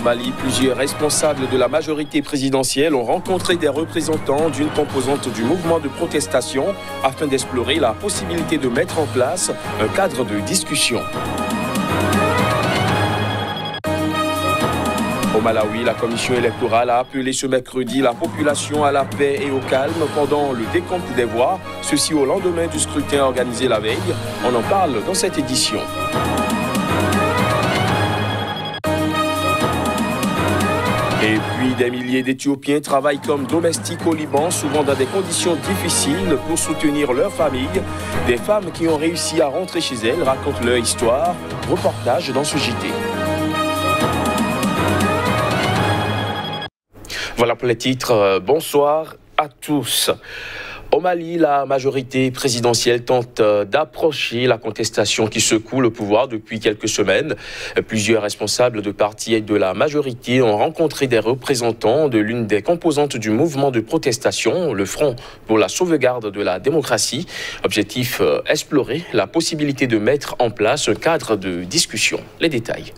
Au Mali, plusieurs responsables de la majorité présidentielle ont rencontré des représentants d'une composante du mouvement de protestation afin d'explorer la possibilité de mettre en place un cadre de discussion. Au Malawi, la commission électorale a appelé ce mercredi la population à la paix et au calme pendant le décompte des voix, ceci au lendemain du scrutin organisé la veille. On en parle dans cette édition. Et puis, des milliers d'Éthiopiens travaillent comme domestiques au Liban, souvent dans des conditions difficiles pour soutenir leur famille. Des femmes qui ont réussi à rentrer chez elles racontent leur histoire. Reportage dans ce JT. Voilà pour les titres. Bonsoir à tous. Au Mali, la majorité présidentielle tente d'approcher la contestation qui secoue le pouvoir depuis quelques semaines. Plusieurs responsables de partis et de la majorité ont rencontré des représentants de l'une des composantes du mouvement de protestation, le Front pour la sauvegarde de la démocratie. Objectif, explorer la possibilité de mettre en place un cadre de discussion. Les détails.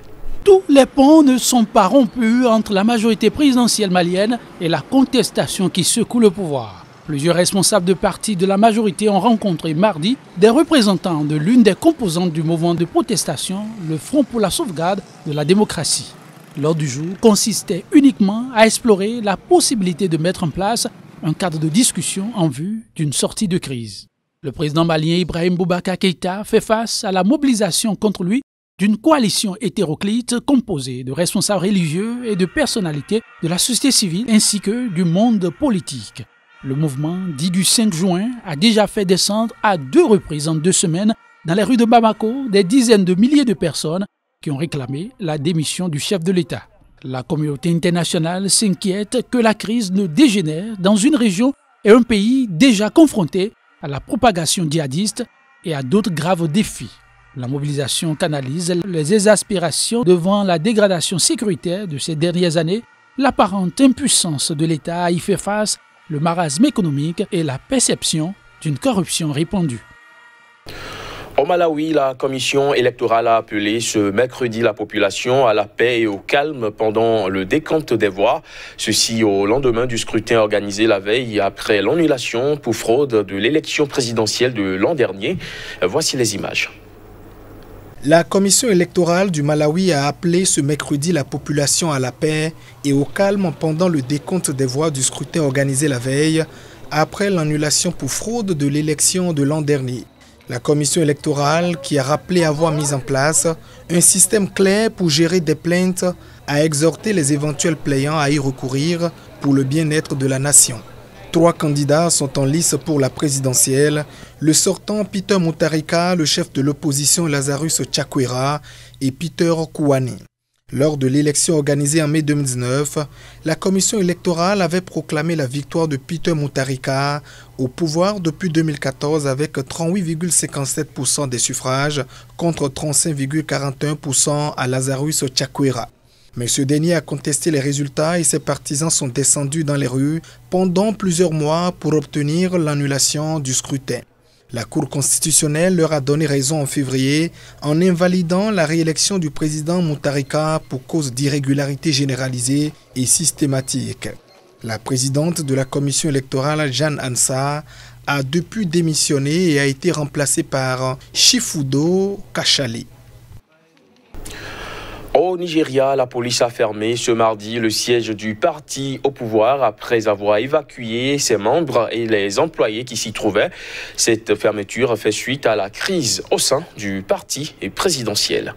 Tous les ponts ne sont pas rompus entre la majorité présidentielle malienne et la contestation qui secoue le pouvoir. Plusieurs responsables de partis de la majorité ont rencontré mardi des représentants de l'une des composantes du mouvement de protestation, le Front pour la sauvegarde de la démocratie. L'ordre du jour consistait uniquement à explorer la possibilité de mettre en place un cadre de discussion en vue d'une sortie de crise. Le président malien Ibrahim Boubacar Keïta fait face à la mobilisation contre lui d'une coalition hétéroclite composée de responsables religieux et de personnalités de la société civile ainsi que du monde politique. Le mouvement, dit du 5 juin, a déjà fait descendre à 2 reprises en 2 semaines dans les rues de Bamako des dizaines de milliers de personnes qui ont réclamé la démission du chef de l'État. La communauté internationale s'inquiète que la crise ne dégénère dans une région et un pays déjà confrontés à la propagation djihadiste et à d'autres graves défis. La mobilisation canalise les exaspérations devant la dégradation sécuritaire de ces dernières années, l'apparente impuissance de l'État à y faire face, le marasme économique et la perception d'une corruption répandue. Au Malawi, la commission électorale a appelé ce mercredi la population à la paix et au calme pendant le décompte des voix. Ceci au lendemain du scrutin organisé la veille après l'annulation pour fraude de l'élection présidentielle de l'an dernier. Voici les images. La commission électorale du Malawi a appelé ce mercredi la population à la paix et au calme pendant le décompte des voix du scrutin organisé la veille après l'annulation pour fraude de l'élection de l'an dernier. La commission électorale, qui a rappelé avoir mis en place un système clair pour gérer des plaintes, a exhorté les éventuels plaignants à y recourir pour le bien-être de la nation. 3 candidats sont en lice pour la présidentielle, le sortant Peter Mutharika, le chef de l'opposition Lazarus Chakwera et Peter Kouani. Lors de l'élection organisée en mai 2019, la commission électorale avait proclamé la victoire de Peter Mutharika au pouvoir depuis 2014 avec 38,57% des suffrages contre 35,41% à Lazarus Chakwera. Mais ce dernier a contesté les résultats et ses partisans sont descendus dans les rues pendant plusieurs mois pour obtenir l'annulation du scrutin. La Cour constitutionnelle leur a donné raison en février en invalidant la réélection du président Mutharika pour cause d'irrégularité généralisée et systématique. La présidente de la commission électorale, Jeanne Ansa, a depuis démissionné et a été remplacée par Chifudo Kachale. Au Nigeria, la police a fermé ce mardi le siège du parti au pouvoir après avoir évacué ses membres et les employés qui s'y trouvaient. Cette fermeture fait suite à la crise au sein du parti présidentiel.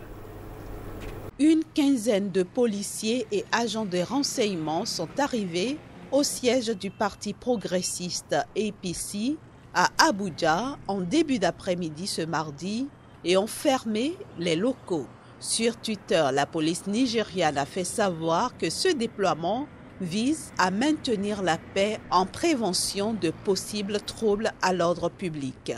Une quinzaine de policiers et agents de renseignement sont arrivés au siège du parti progressiste APC à Abuja en début d'après-midi ce mardi et ont fermé les locaux. Sur Twitter, la police nigériane a fait savoir que ce déploiement vise à maintenir la paix en prévention de possibles troubles à l'ordre public.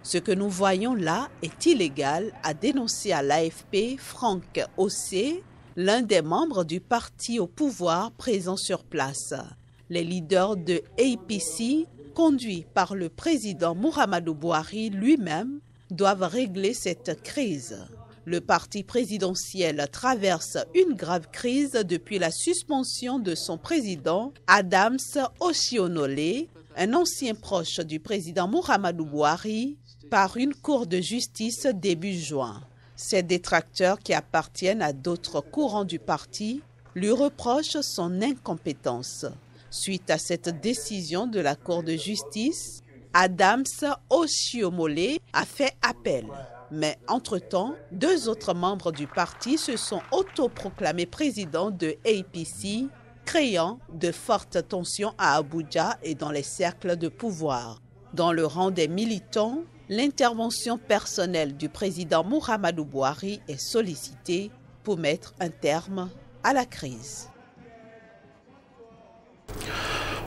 Ce que nous voyons là est illégal, a dénoncé à l'AFP Frank Ossé, l'un des membres du parti au pouvoir présent sur place. Les leaders de APC, conduits par le président Muhammadu Buhari lui-même, doivent régler cette crise. Le parti présidentiel traverse une grave crise depuis la suspension de son président, Adams Oshiomhole, un ancien proche du président Muhammadu Buhari, par une cour de justice début juin. Ses détracteurs, qui appartiennent à d'autres courants du parti, lui reprochent son incompétence. Suite à cette décision de la cour de justice, Adams Oshiomhole a fait appel. Mais entre-temps, 2 autres membres du parti se sont autoproclamés présidents de APC, créant de fortes tensions à Abuja et dans les cercles de pouvoir. Dans le rang des militants, l'intervention personnelle du président Muhammadu Buhari est sollicitée pour mettre un terme à la crise.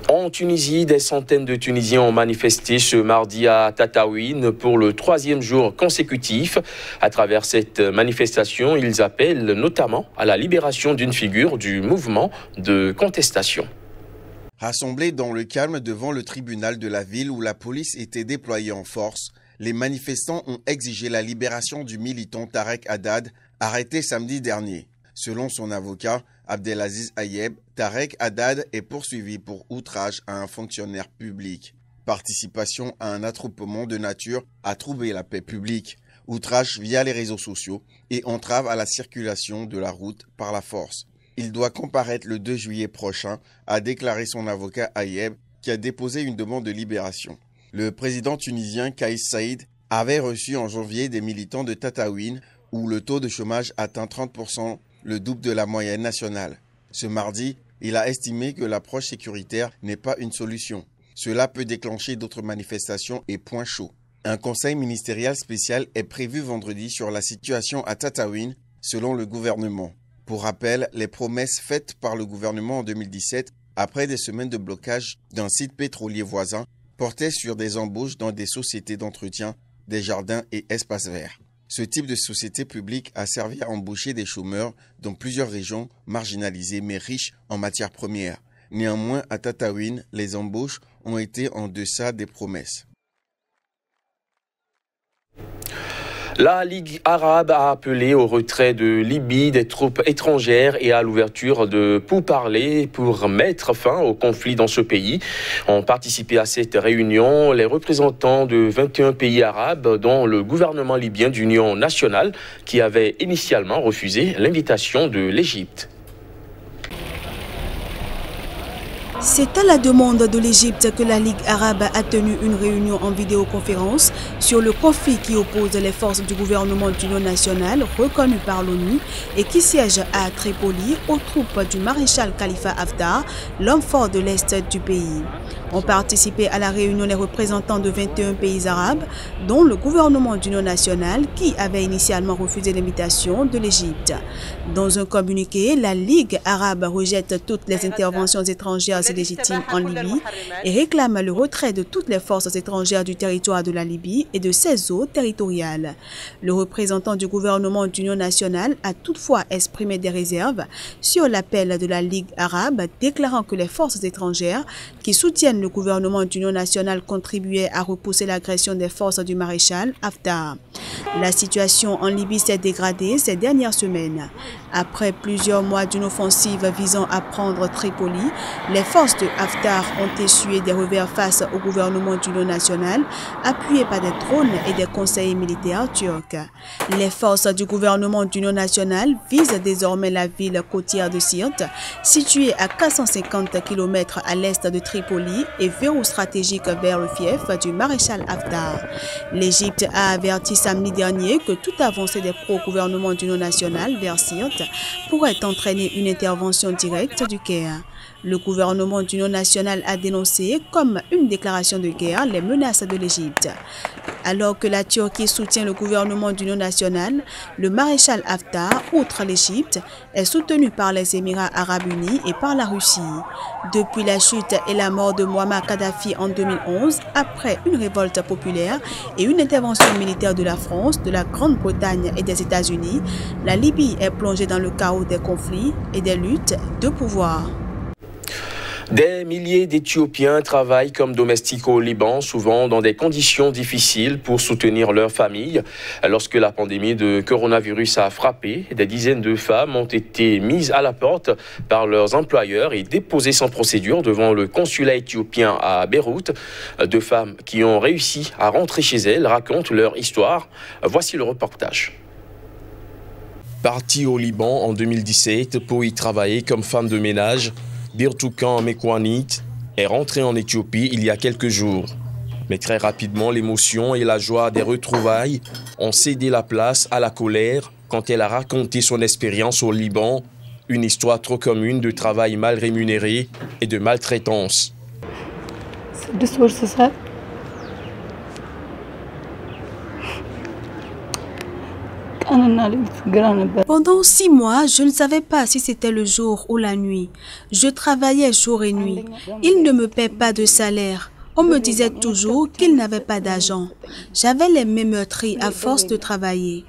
En Tunisie, des centaines de Tunisiens ont manifesté ce mardi à Tataouine pour le 3e jour consécutif. À travers cette manifestation, ils appellent notamment à la libération d'une figure du mouvement de contestation. Rassemblés dans le calme devant le tribunal de la ville où la police était déployée en force, les manifestants ont exigé la libération du militant Tarek Haddad, arrêté samedi dernier. Selon son avocat, Abdelaziz Ayeb, Tarek Haddad est poursuivi pour outrage à un fonctionnaire public, participation à un attroupement de nature à troubler la paix publique, outrage via les réseaux sociaux et entrave à la circulation de la route par la force. Il doit comparaître le 2 juillet prochain, a déclaré son avocat Ayeb, qui a déposé une demande de libération. Le président tunisien Kais Saïd avait reçu en janvier des militants de Tataouine où le taux de chômage atteint 30%, le double de la moyenne nationale. Ce mardi, il a estimé que l'approche sécuritaire n'est pas une solution. Cela peut déclencher d'autres manifestations et points chauds. Un conseil ministériel spécial est prévu vendredi sur la situation à Tataouine, selon le gouvernement. Pour rappel, les promesses faites par le gouvernement en 2017, après des semaines de blocage d'un site pétrolier voisin, portaient sur des embauches dans des sociétés d'entretien, des jardins et espaces verts. Ce type de société publique a servi à embaucher des chômeurs dans plusieurs régions marginalisées mais riches en matières premières. Néanmoins, à Tataouine, les embauches ont été en deçà des promesses. La Ligue arabe a appelé au retrait de Libye des troupes étrangères et à l'ouverture de pourparlers pour mettre fin au conflit dans ce pays. Ont participé à cette réunion les représentants de 21 pays arabes, dont le gouvernement libyen d'union nationale qui avait initialement refusé l'invitation de l'Égypte. C'est à la demande de l'Égypte que la Ligue arabe a tenu une réunion en vidéoconférence sur le conflit qui oppose les forces du gouvernement d'union nationale reconnues par l'ONU et qui siège à Tripoli aux troupes du maréchal Khalifa Haftar, l'homme fort de l'Est du pays. Ont participé à la réunion les représentants de 21 pays arabes, dont le gouvernement d'union nationale qui avait initialement refusé l'invitation de l'Égypte. Dans un communiqué, la Ligue arabe rejette toutes les interventions étrangères illégitimes en Libye et réclame le retrait de toutes les forces étrangères du territoire de la Libye et de ses eaux territoriales. Le représentant du gouvernement d'union nationale a toutefois exprimé des réserves sur l'appel de la Ligue arabe, déclarant que les forces étrangères qui soutiennent le gouvernement d'union nationale contribuaient à repousser l'agression des forces du maréchal Haftar. La situation en Libye s'est dégradée ces dernières semaines. Après plusieurs mois d'une offensive visant à prendre Tripoli, les forces de Haftar ont essuyé des revers face au gouvernement d'union nationale, appuyé par des drones et des conseillers militaires turcs. Les forces du gouvernement d'union nationale visent désormais la ville côtière de Sirte, située à 450 km à l'est de Tripoli et verrou stratégique vers le fief du maréchal Haftar. L'Égypte a averti samedi dernier que toute avancée des pro-gouvernement d'union nationale vers Sirte pourrait entraîner une intervention directe du Caire. Le gouvernement d'union nationale a dénoncé comme une déclaration de guerre les menaces de l'Égypte. Alors que la Turquie soutient le gouvernement d'union nationale, le maréchal Haftar, outre l'Égypte, est soutenu par les Émirats arabes unis et par la Russie. Depuis la chute et la mort de Muammar Kadhafi en 2011, après une révolte populaire et une intervention militaire de la France, de la Grande-Bretagne et des États-Unis, la Libye est plongée dans le chaos des conflits et des luttes de pouvoir. Des milliers d'Éthiopiens travaillent comme domestiques au Liban, souvent dans des conditions difficiles pour soutenir leur famille. Lorsque la pandémie de coronavirus a frappé, des dizaines de femmes ont été mises à la porte par leurs employeurs et déposées sans procédure devant le consulat éthiopien à Beyrouth. Deux femmes qui ont réussi à rentrer chez elles racontent leur histoire. Voici le reportage. Partie au Liban en 2017 pour y travailler comme femme de ménage, Birtukan Mekwanit est rentrée en Éthiopie il y a quelques jours. Mais très rapidement, l'émotion et la joie des retrouvailles ont cédé la place à la colère quand elle a raconté son expérience au Liban, une histoire trop commune de travail mal rémunéré et de maltraitance. Pendant 6 mois, je ne savais pas si c'était le jour ou la nuit. Je travaillais jour et nuit. Ils ne me paient pas de salaire. On me disait toujours qu'ils n'avaient pas d'argent. J'avais les mêmes meurtris à force de travailler.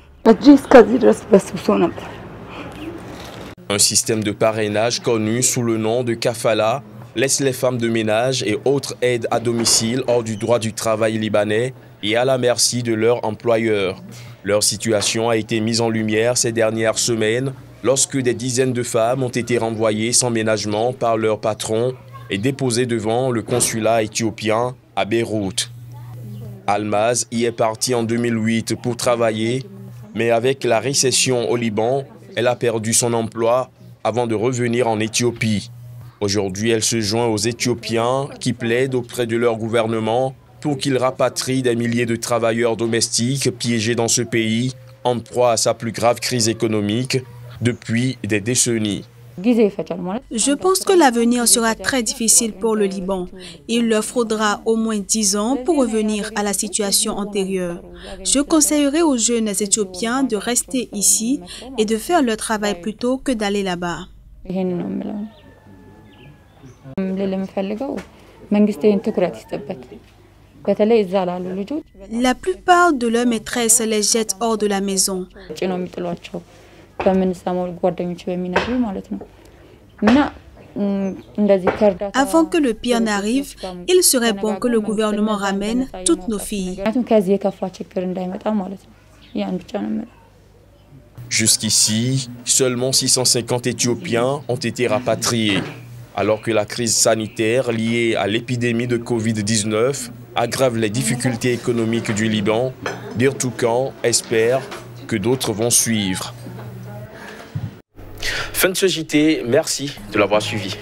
Un système de parrainage connu sous le nom de kafala laisse les femmes de ménage et autres aides à domicile hors du droit du travail libanais et à la merci de leur employeur. Leur situation a été mise en lumière ces dernières semaines lorsque des dizaines de femmes ont été renvoyées sans ménagement par leur patron et déposées devant le consulat éthiopien à Beyrouth. Almaz y est partie en 2008 pour travailler, mais avec la récession au Liban, elle a perdu son emploi avant de revenir en Éthiopie. Aujourd'hui, elle se joint aux Éthiopiens qui plaident auprès de leur gouvernement pour qu'ils rapatrient des milliers de travailleurs domestiques piégés dans ce pays, en proie à sa plus grave crise économique depuis des décennies. Je pense que l'avenir sera très difficile pour le Liban. Il leur faudra au moins 10 ans pour revenir à la situation antérieure. Je conseillerais aux jeunes Éthiopiens de rester ici et de faire leur travail plutôt que d'aller là-bas. La plupart de leurs maîtresses les jettent hors de la maison. Avant que le pire n'arrive, il serait bon que le gouvernement ramène toutes nos filles. Jusqu'ici, seulement 650 Éthiopiens ont été rapatriés. Alors que la crise sanitaire liée à l'épidémie de Covid-19 aggrave les difficultés économiques du Liban, Birtukan espère que d'autres vont suivre. Fin de ce JT, merci de l'avoir suivi.